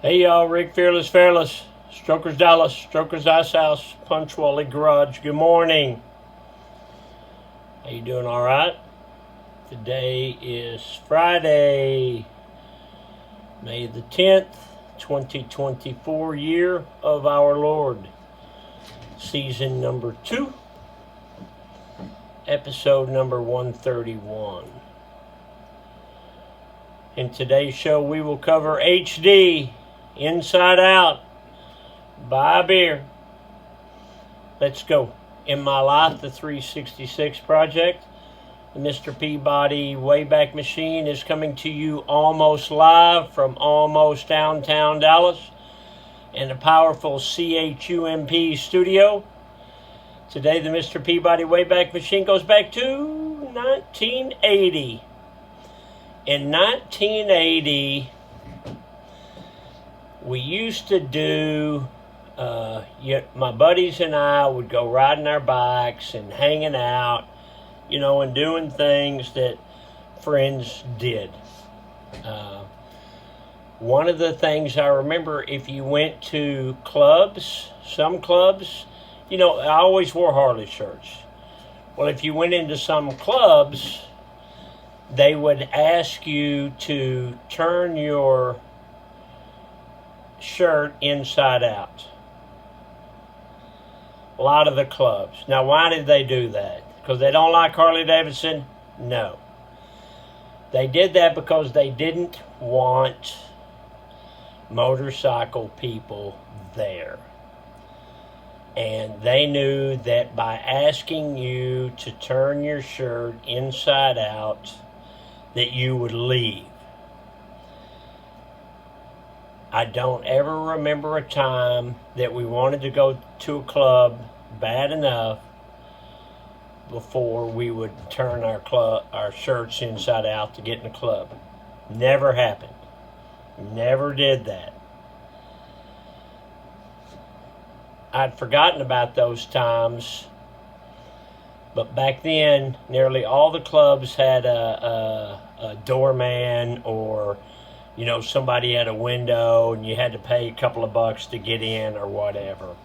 Hey y'all, Rick Fearless, Strokers Dallas, Strokers Ice House, Punctuality Garage. Good morning. How you doing? All right. Today is Friday, May the 10th, 2024, year of our Lord. Season number 2, episode number 131. In today's show, we will cover HD, Inside Out, Buy a Beer. Let's go. In My Life, the 366 Project. The Mr. Peabody Wayback Machine is coming to you almost live from almost downtown Dallas in the powerful CHUMP studio. Today, the Mr. Peabody Wayback Machine goes back to 1980. In 1980, we used to do, my buddies and I would go riding our bikes and hanging out, and doing things that friends did. One of the things I remember, if you went to clubs, some clubs, I always wore Harley shirts. Well, if you went into some clubs, they would ask you to turn your shirt inside out. A lot of the clubs. Now, why did they do that? Because they don't like Harley Davidson? No. They did that because they didn't want motorcycle people there. And they knew that by asking you to turn your shirt inside out, that you would leave. I don't ever remember a time that we wanted to go to a club bad enough before we would turn our shirts inside out to get in the club. Never happened. Never did that. I'd forgotten about those times, but back then, nearly all the clubs had a doorman, or somebody had a window and you had to pay a couple of bucks to get in or whatever.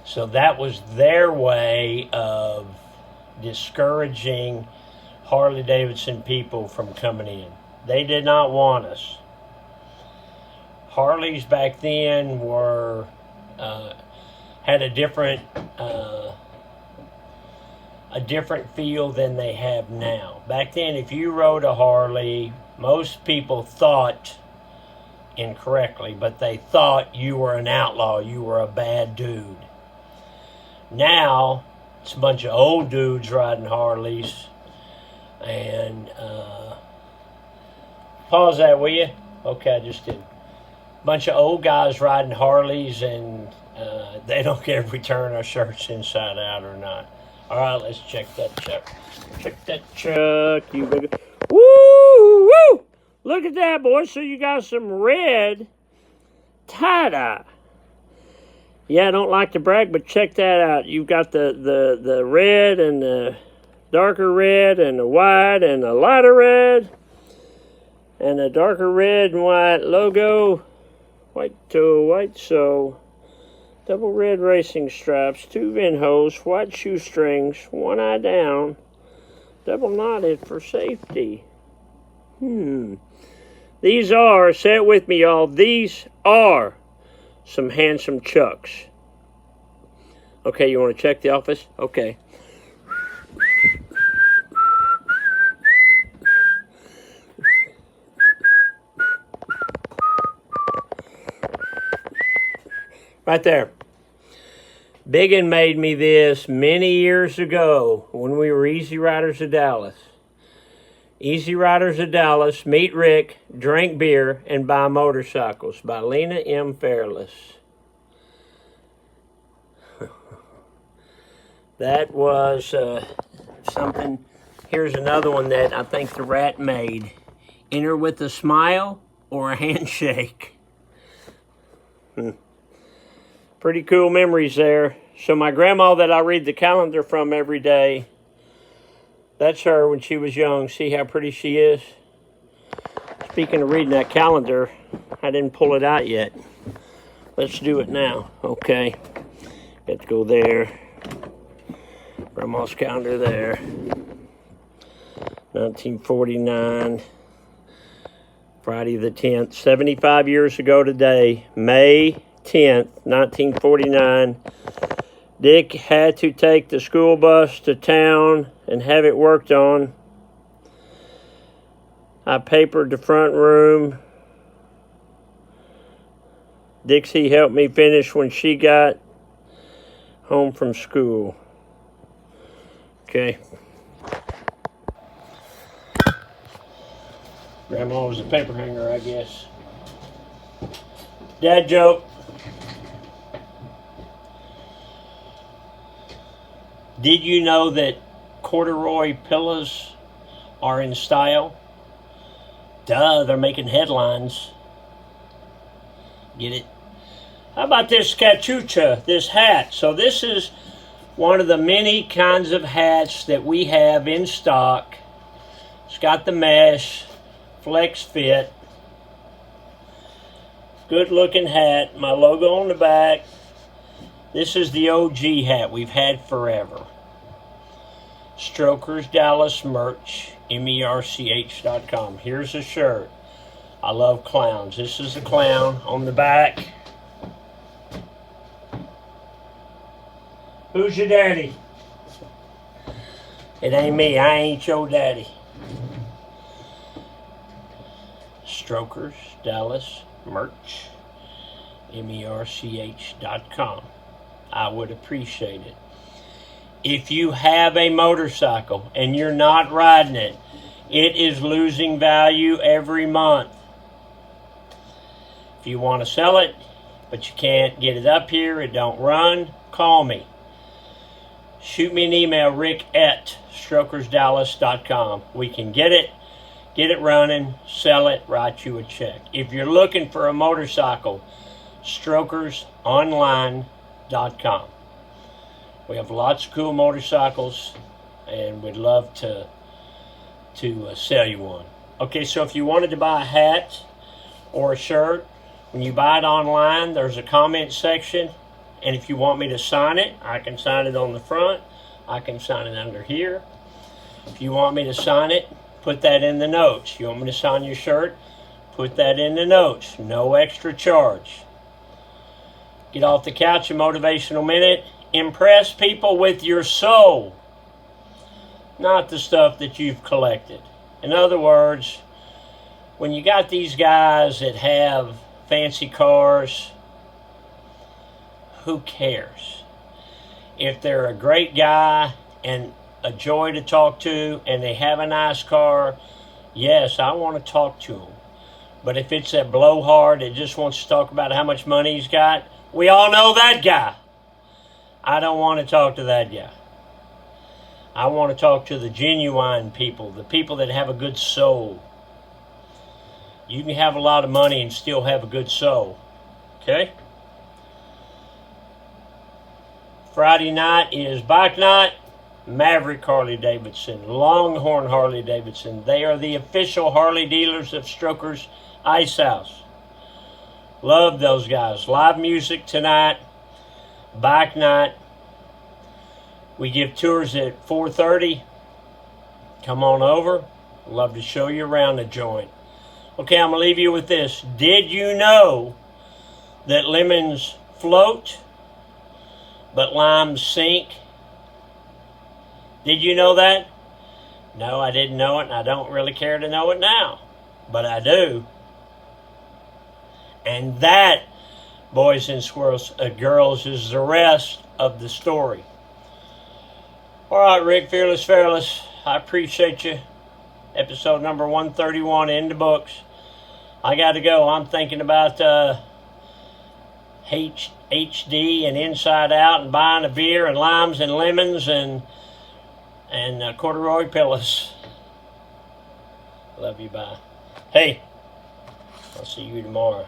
So that was their way of discouraging Harley Davidson people from coming in. They did not want us. Harleys back then were had a different feel than they have now. Back then, if you rode a Harley, most people thought, incorrectly, but they thought you were an outlaw, you were a bad dude. Now, it's a bunch of old dudes riding Harleys, and pause that, will you? Okay, I just did. Bunch of old guys riding Harleys, and they don't care if we turn our shirts inside out or not. All right, let's check that truck. Check that truck, you big. Woo! Woo! Look at that, boy. So you got some red tie-dye. Yeah, I don't like to brag, but check that out. You've got the red and the darker red and the white and the lighter red and the darker red and white logo. White toe, white sole. Double red racing stripes, 2 VIN holes, white shoestrings, 1 eye down, double knotted for safety. These are, say it with me, y'all, these are some handsome chucks. Okay, you want to check the office? Okay. Right there. Biggin made me this many years ago when we were Easy Riders of Dallas. Easy Riders of Dallas, meet Rick, drink beer, and buy motorcycles by Lena M. Fairless. That was something. Here's another one that I think the Rat made. Enter with a smile or a handshake. Pretty cool memories there. So my grandma that I read the calendar from every day, that's her when she was young. See how pretty she is? Speaking of reading that calendar, I didn't pull it out yet. Let's do it now. Okay. Got to go there. Grandma's calendar there. 1949. Friday the 10th. 75 years ago today. May 10th, 1949. Dick had to take the school bus to town and have it worked on. I papered the front room. Dixie helped me finish when she got home from school. Okay. Grandma was a paper hanger, I guess. Dad joke. Did you know that corduroy pillows are in style? Duh, they're making headlines. Get it? How about this cachucha, this hat? So this is one of the many kinds of hats that we have in stock. It's got the mesh, flex fit. Good looking hat. My logo on the back. This is the OG hat we've had forever. Strokers Dallas merch, merch.com. Here's a shirt. I love clowns. This is a clown on the back. Who's your daddy? It ain't me. I ain't your daddy. Strokers Dallas merch, merch.com. I would appreciate it. If you have a motorcycle and you're not riding it, it is losing value every month. If you want to sell it, but you can't get it up here, it don't run, call me. Shoot me an email, rick@strokersdallas.com. We can get it running, sell it, write you a check. If you're looking for a motorcycle, strokersonline.com. We have lots of cool motorcycles, and we'd love to sell you one. Okay, so if you wanted to buy a hat or a shirt, when you buy it online, there's a comment section, and if you want me to sign it, I can sign it on the front. I can sign it under here. If you want me to sign it, put that in the notes. You want me to sign your shirt? Put that in the notes. No extra charge. Get off the couch, a motivational minute. Impress people with your soul, not the stuff that you've collected. In other words, when you got these guys that have fancy cars, who cares? If they're a great guy and a joy to talk to and they have a nice car, yes, I want to talk to them. But if it's that blowhard that just wants to talk about how much money he's got, we all know that guy. I don't want to talk to that guy. I want to talk to the genuine people, the people that have a good soul. You can have a lot of money and still have a good soul. Okay? Friday night is bike night. Maverick Harley Davidson, Longhorn Harley Davidson. They are the official Harley dealers of Strokers Ice House. Love those guys. Live music tonight. Bike night. We give tours at 4:30. Come on over. Love to show you around the joint. Okay, I'm going to leave you with this. Did you know that lemons float, but limes sink? Did you know that? No, I didn't know it, and I don't really care to know it now. But I do. And that, boys and girls, is the rest of the story. All right, Rick, Fearless. I appreciate you. Episode number 131 in the books. I got to go. I'm thinking about HD and Inside Out and buying a beer and limes and lemons and corduroy pillows. Love you, bye. Hey, I'll see you tomorrow.